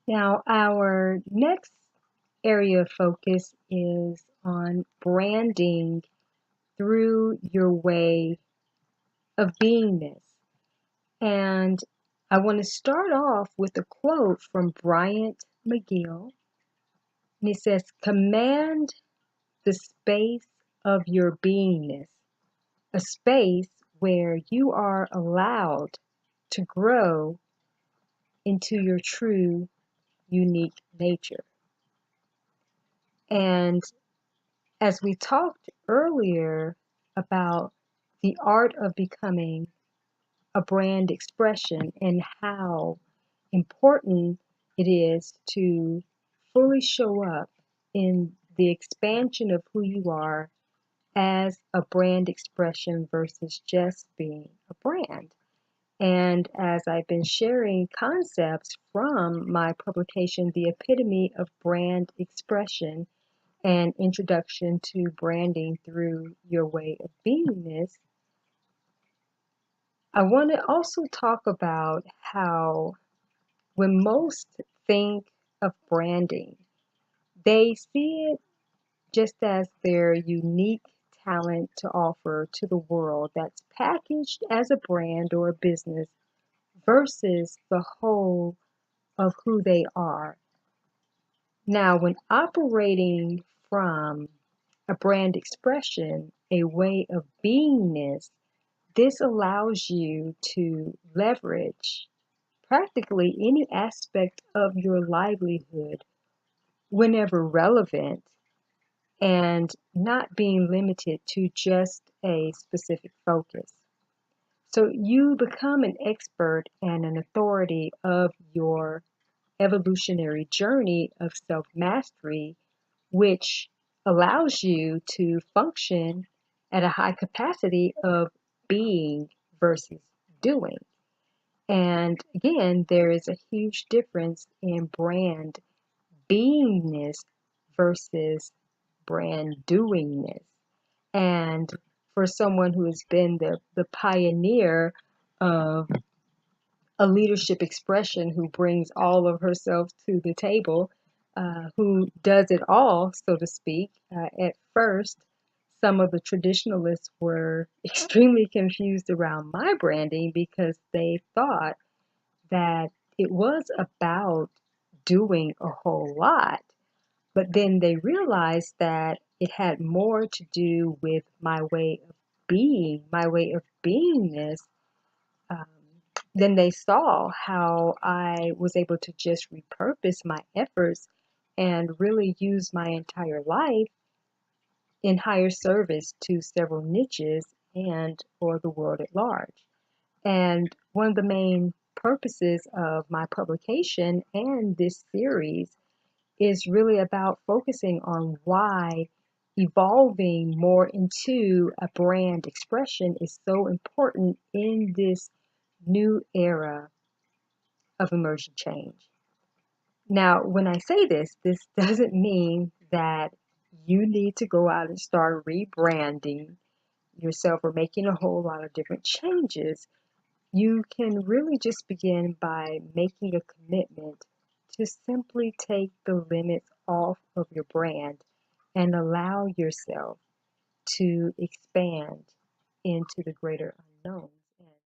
Now, our next area of focus is on branding through your way of beingness. And I want to start off with a quote from Bryant McGill. And it says, "Command the space of your beingness, a space where you are allowed to grow into your true, unique nature." And as we talked earlier about the art of becoming a brand expression and how important it is to fully show up in the expansion of who you are as a brand expression versus just being a brand. And as I've been sharing concepts from my publication, The Epitome of Brand Expression, an introduction to branding through your way of beingness, I want to also talk about how when most think of branding, they see it just as their unique talent to offer to the world that's packaged as a brand or a business versus the whole of who they are. Now, when operating from a brand expression, a way of beingness, this allows you to leverage practically any aspect of your livelihood whenever relevant and not being limited to just a specific focus. So you become an expert and an authority of your evolutionary journey of self-mastery, which allows you to function at a high capacity of being versus doing. And again, there is a huge difference in brand beingness versus brand doingness. And for someone who has been the pioneer of a leadership expression, who brings all of herself to the table, who does it all, so to speak. At first, some of the traditionalists were extremely confused around my branding because they thought that it was about doing a whole lot. But then they realized that it had more to do with my way of being, my way of beingness. Um, then they saw how I was able to just repurpose my efforts and really use my entire life in higher service to several niches and for the world at large. And one of the main purposes of my publication and this series is really about focusing on why evolving more into a brand expression is so important in this new era of emergent change. Now, when I say this doesn't mean that you need to go out and start rebranding yourself or making a whole lot of different changes. You can really just begin by making a commitment to simply take the limits off of your brand and allow yourself to expand into the greater unknown.